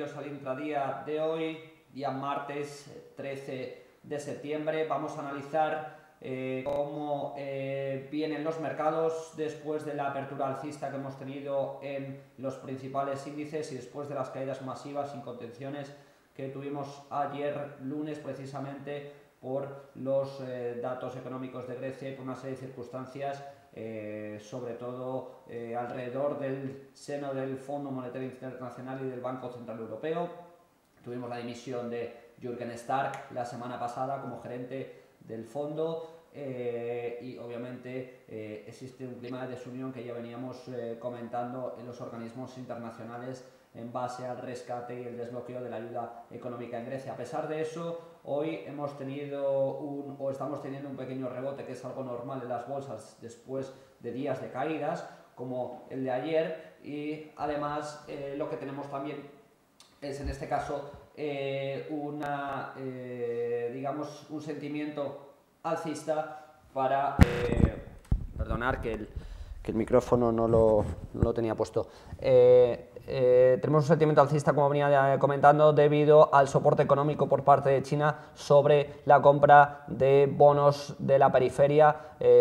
bienvenidos al intradía de hoy, día martes 13 de septiembre. Vamos a analizar cómo vienen los mercados después de la apertura alcista que hemos tenido en los principales índices y después de las caídas masivas sin contenciones que tuvimos ayer lunes, precisamente por los datos económicos de Grecia y por una serie de circunstancias, sobre todo alrededor del seno del Fondo Monetario Internacional y del Banco Central Europeo. Tuvimos la dimisión de Jürgen Stark la semana pasada como gerente del fondo y obviamente existe un clima de desunión que ya veníamos comentando en los organismos internacionales en base al rescate y el desbloqueo de la ayuda económica en Grecia. A pesar de eso, hoy hemos tenido estamos teniendo un pequeño rebote, que es algo normal en las bolsas después de días de caídas como el de ayer, y además lo que tenemos también es, en este caso, digamos, un sentimiento alcista para perdonar que el micrófono no lo tenía puesto. Tenemos un sentimiento alcista, como venía comentando, debido al soporte económico por parte de China sobre la compra de bonos de la periferia,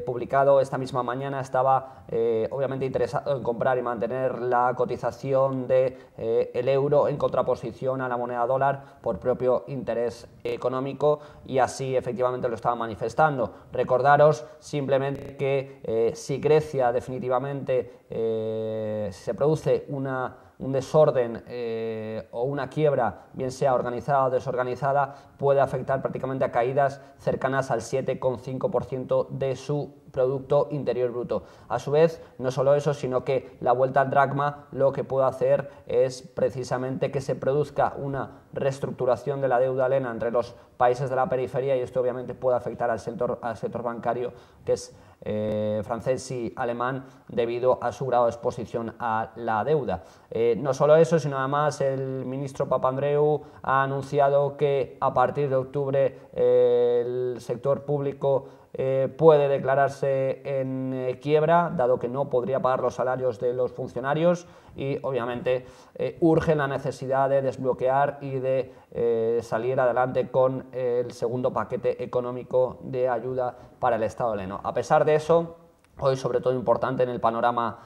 publicado esta misma mañana. Estaba obviamente interesado en comprar y mantener la cotización del euro en contraposición a la moneda dólar por propio interés económico, y así efectivamente lo estaba manifestando. Recordaros simplemente que si Grecia definitivamente se produce un desorden o una quiebra, bien sea organizada o desorganizada, puede afectar prácticamente a caídas cercanas al 7,5% de su Producto Interior Bruto. A su vez, no solo eso, sino que la vuelta al dracma lo que puede hacer es precisamente que se produzca una reestructuración de la deuda alena entre los países de la periferia, y esto obviamente puede afectar al sector bancario, que es francés y alemán, debido a su grado de exposición a la deuda. No solo eso, sino además el ministro Papandreou ha anunciado que a partir de octubre el sector público puede declararse en quiebra, dado que no podría pagar los salarios de los funcionarios, y obviamente urge la necesidad de desbloquear y de salir adelante con el segundo paquete económico de ayuda para el Estado heleno. A pesar de eso, hoy, sobre todo importante en el panorama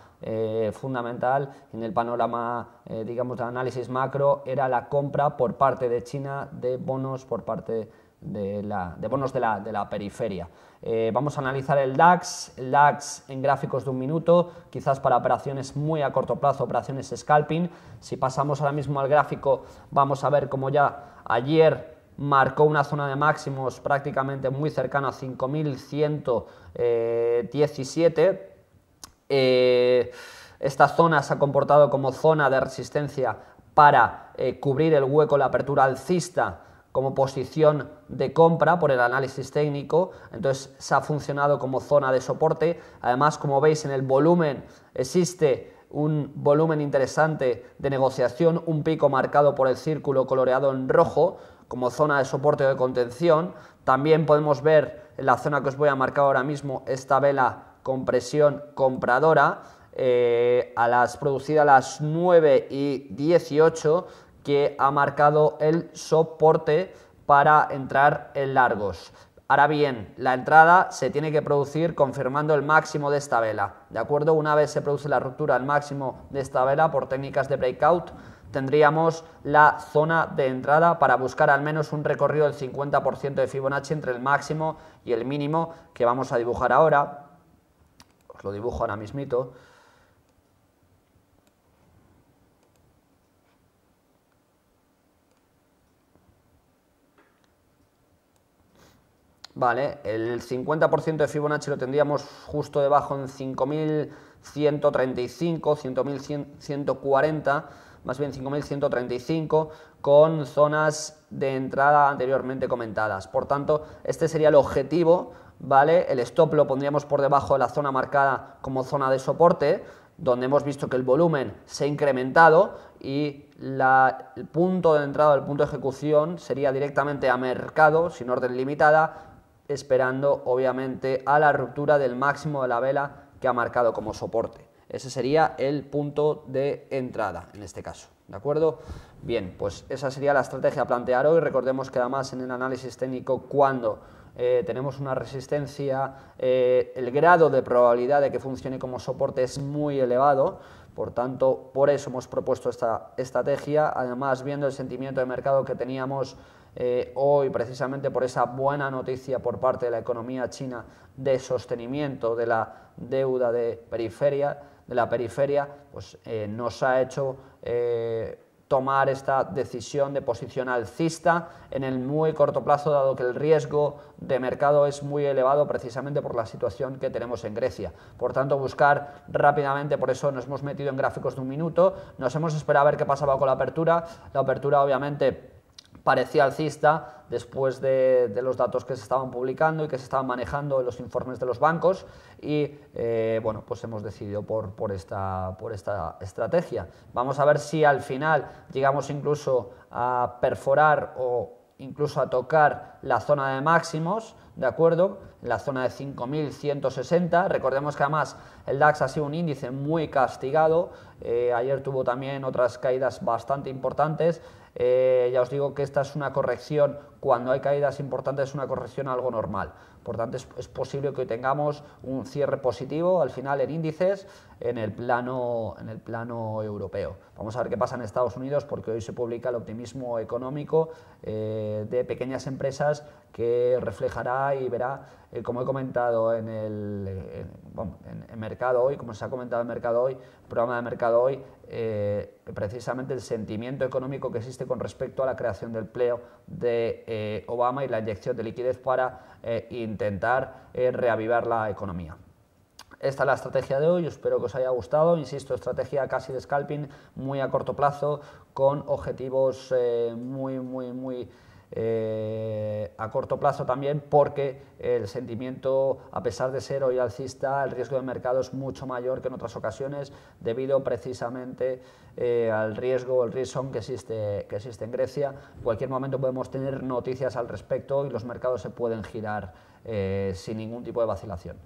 fundamental, en el panorama digamos de análisis macro, era la compra por parte de China de bonos por parte de la periferia. Vamos a analizar el DAX en gráficos de un minuto, quizás para operaciones muy a corto plazo, operaciones scalping. Si pasamos ahora mismo al gráfico, vamos a ver cómo ya ayer marcó una zona de máximos prácticamente muy cercana a 5.117. Esta zona se ha comportado como zona de resistencia para cubrir el hueco de la apertura alcista como posición de compra por el análisis técnico. Entonces se ha funcionado como zona de soporte. Además, como veis en el volumen, existe un volumen interesante de negociación, un pico marcado por el círculo coloreado en rojo como zona de soporte o de contención. También podemos ver en la zona que os voy a marcar ahora mismo esta vela con presión compradora producida a las 9:18, que ha marcado el soporte para entrar en largos. Ahora bien, la entrada se tiene que producir confirmando el máximo de esta vela, ¿de acuerdo? Una vez se produce la ruptura del máximo de esta vela por técnicas de breakout, tendríamos la zona de entrada para buscar al menos un recorrido del 50% de Fibonacci entre el máximo y el mínimo, que vamos a dibujar ahora. Os lo dibujo ahora mismito. Vale, el 50% de Fibonacci lo tendríamos justo debajo en 5.135, 5.140, más bien 5.135, con zonas de entrada anteriormente comentadas. Por tanto, este sería el objetivo, ¿vale? El stop lo pondríamos por debajo de la zona marcada como zona de soporte, donde hemos visto que el volumen se ha incrementado, y el punto de entrada, el punto de ejecución, sería directamente a mercado, sin orden limitada, esperando obviamente a la ruptura del máximo de la vela que ha marcado como soporte. Ese sería el punto de entrada en este caso, ¿de acuerdo? Bien, pues esa sería la estrategia a plantear hoy. Recordemos que además en el análisis técnico, cuando tenemos una resistencia, el grado de probabilidad de que funcione como soporte es muy elevado. Por tanto, por eso hemos propuesto esta estrategia. Además, viendo el sentimiento de mercado que teníamos hoy, precisamente por esa buena noticia por parte de la economía china de sostenimiento de la deuda de la periferia, pues nos ha hecho tomar esta decisión de posición alcista en el muy corto plazo, dado que el riesgo de mercado es muy elevado precisamente por la situación que tenemos en Grecia. Por tanto, buscar rápidamente, por eso nos hemos metido en gráficos de un minuto, nos hemos esperado a ver qué pasaba con la apertura. La apertura obviamente parecía alcista después de los datos que se estaban publicando y que se estaban manejando en los informes de los bancos, y bueno, pues hemos decidido por esta estrategia. Vamos a ver si al final llegamos incluso a perforar o incluso a tocar la zona de máximos, ¿de acuerdo? La zona de 5.160. Recordemos que además el DAX ha sido un índice muy castigado. Ayer tuvo también otras caídas bastante importantes. Ya os digo que esta es una corrección, cuando hay caídas importantes es una corrección algo normal. Por tanto, es posible que hoy tengamos un cierre positivo al final en índices en el plano europeo. Vamos a ver qué pasa en Estados Unidos, porque hoy se publica el optimismo económico de pequeñas empresas, que reflejará y verá, como he comentado en Mercado Hoy, como se ha comentado en Mercado Hoy, programa de Mercado Hoy, precisamente el sentimiento económico que existe con respecto a la creación de empleo de Obama y la inyección de liquidez para intentar reavivar la economía. Esta es la estrategia de hoy, espero que os haya gustado. Insisto, estrategia casi de scalping, muy a corto plazo, con objetivos muy a corto plazo también, porque el sentimiento, a pesar de ser hoy alcista, el riesgo de mercado es mucho mayor que en otras ocasiones, debido precisamente al riesgo, el risk on que existe en Grecia. En cualquier momento podemos tener noticias al respecto y los mercados se pueden girar sin ningún tipo de vacilación.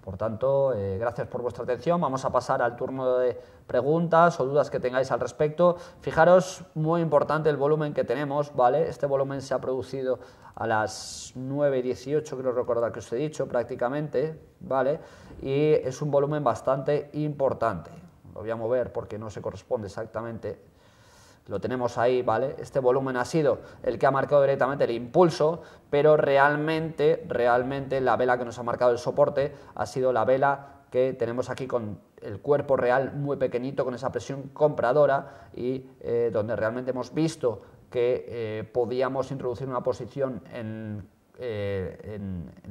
Por tanto, gracias por vuestra atención. Vamos a pasar al turno de preguntas o dudas que tengáis al respecto. Fijaros, muy importante el volumen que tenemos, ¿vale? Este volumen se ha producido a las 9:18, creo recordar que os he dicho, prácticamente, ¿vale? Y es un volumen bastante importante. Lo voy a mover porque no se corresponde exactamente. Lo tenemos ahí, ¿vale? Este volumen ha sido el que ha marcado directamente el impulso, pero realmente la vela que nos ha marcado el soporte ha sido la vela que tenemos aquí, con el cuerpo real muy pequeñito, con esa presión compradora, y donde realmente hemos visto que podíamos introducir una posición en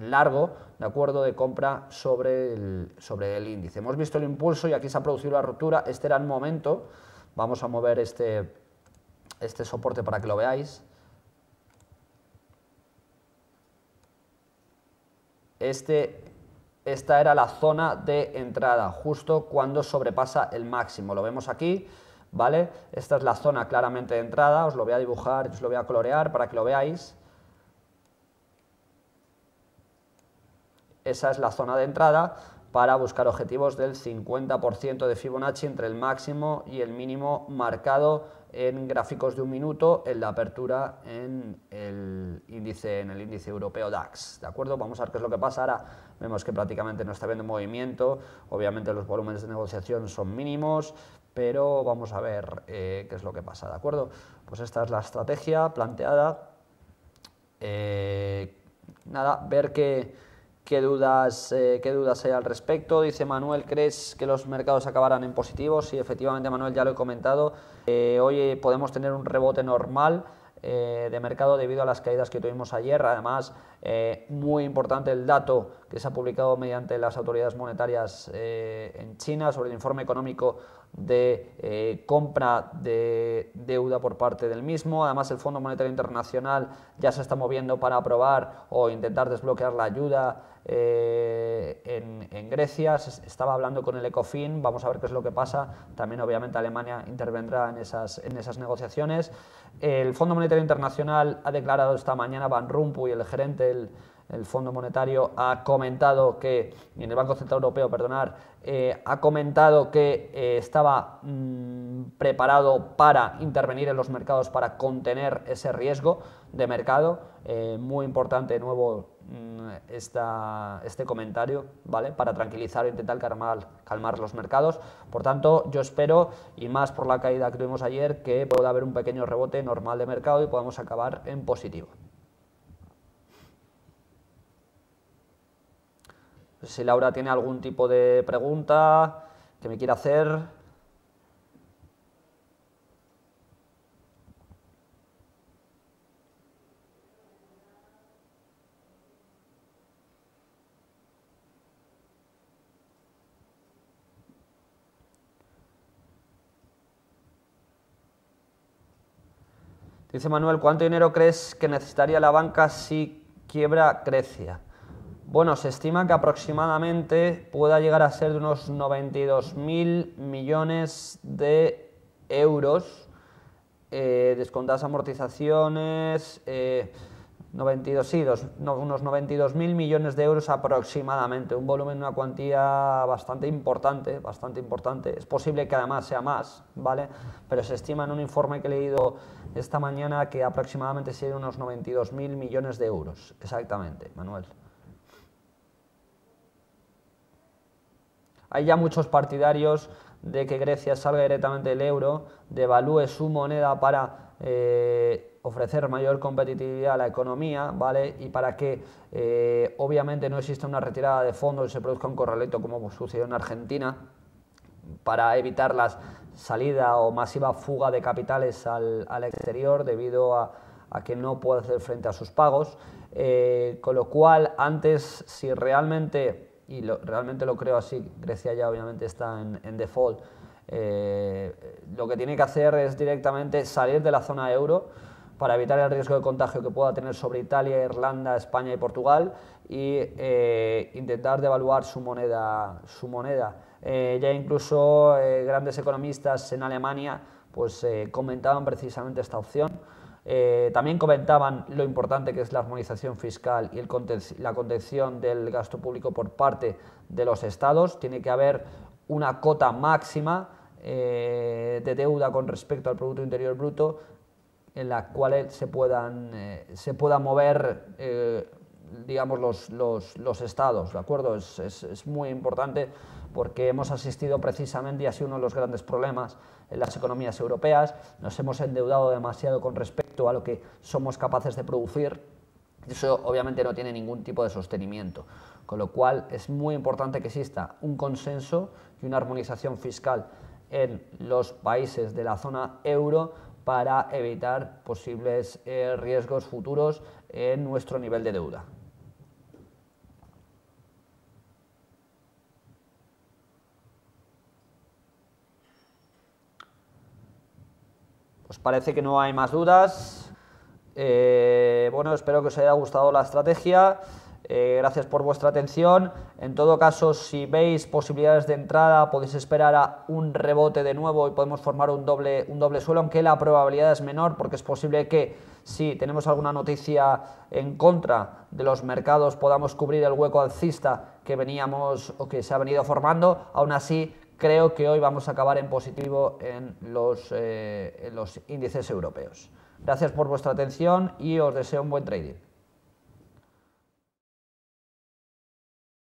largo, ¿de acuerdo?, de compra sobre el índice. Hemos visto el impulso y aquí se ha producido la ruptura. Este era el momento. Vamos a mover este soporte para que lo veáis. Esta era la zona de entrada, justo cuando sobrepasa el máximo. Lo vemos aquí, ¿vale? Esta es la zona claramente de entrada. Os lo voy a dibujar, os lo voy a colorear para que lo veáis. Esa es la zona de entrada para buscar objetivos del 50% de Fibonacci entre el máximo y el mínimo marcado en gráficos de un minuto en la apertura en el índice europeo DAX, ¿de acuerdo? Vamos a ver qué es lo que pasa. Ahora vemos que prácticamente no está habiendo movimiento. Obviamente los volúmenes de negociación son mínimos, pero vamos a ver qué es lo que pasa, ¿de acuerdo? Pues esta es la estrategia planteada. Nada, ver ¿qué dudas hay al respecto? Dice Manuel, ¿crees que los mercados acabarán en positivo? Sí, efectivamente, Manuel, ya lo he comentado. Hoy podemos tener un rebote normal de mercado debido a las caídas que tuvimos ayer. Además, muy importante el dato que se ha publicado mediante las autoridades monetarias en China sobre el informe económico de compra de deuda por parte del mismo. Además, el Fondo Monetario Internacional ya se está moviendo para aprobar o intentar desbloquear la ayuda en Grecia. Se estaba hablando con el Ecofin. Vamos a ver qué es lo que pasa. También obviamente Alemania intervendrá en esas negociaciones. El Fondo Monetario Internacional ha declarado esta mañana, Van Rompuy, el gerente el Fondo Monetario ha comentado que, y en el Banco Central Europeo, perdonar, ha comentado que estaba preparado para intervenir en los mercados para contener ese riesgo de mercado. Muy importante de nuevo este comentario, ¿vale? Para tranquilizar o intentar calmar los mercados. Por tanto, yo espero, y más por la caída que tuvimos ayer, que pueda haber un pequeño rebote normal de mercado y podamos acabar en positivo. Si Laura tiene algún tipo de pregunta que me quiera hacer. Dice Manuel, ¿cuánto dinero crees que necesitaría la banca si quiebra Grecia? Bueno, se estima que aproximadamente pueda llegar a ser de unos 92.000 millones de euros, descontadas amortizaciones, unos 92.000 millones de euros aproximadamente, un volumen, una cuantía bastante importante. Es posible que además sea más, ¿vale? Pero se estima en un informe que he leído esta mañana que aproximadamente serían unos 92.000 millones de euros, exactamente, Manuel. Hay ya muchos partidarios de que Grecia salga directamente del euro, devalúe su moneda para ofrecer mayor competitividad a la economía, ¿vale? Y para que obviamente no exista una retirada de fondos y se produzca un corralito como sucedió en Argentina, para evitar la salida o masiva fuga de capitales al exterior debido a que no puede hacer frente a sus pagos, con lo cual antes, si realmente, y realmente lo creo así, Grecia ya obviamente está en default, lo que tiene que hacer es directamente salir de la zona euro para evitar el riesgo de contagio que pueda tener sobre Italia, Irlanda, España y Portugal y intentar devaluar su moneda. Ya incluso grandes economistas en Alemania pues comentaban precisamente esta opción. También comentaban lo importante que es la armonización fiscal y la contención del gasto público por parte de los estados. Tiene que haber una cota máxima de deuda con respecto al Producto Interior Bruto en la cual se puedan mover digamos los estados, ¿de acuerdo? Es muy importante porque hemos asistido precisamente, y ha sido uno de los grandes problemas en las economías europeas, nos hemos endeudado demasiado con respecto a lo que somos capaces de producir, y eso obviamente no tiene ningún tipo de sostenimiento, con lo cual es muy importante que exista un consenso y una armonización fiscal en los países de la zona euro para evitar posibles riesgos futuros en nuestro nivel de deuda. Pues parece que no hay más dudas. Bueno, espero que os haya gustado la estrategia. Gracias por vuestra atención. En todo caso, si veis posibilidades de entrada, podéis esperar a un rebote de nuevo y podemos formar un doble suelo, aunque la probabilidad es menor, porque es posible que si tenemos alguna noticia en contra de los mercados podamos cubrir el hueco alcista que veníamos o que se ha venido formando. Aún así, creo que hoy vamos a acabar en positivo en los índices europeos. Gracias por vuestra atención y os deseo un buen trading.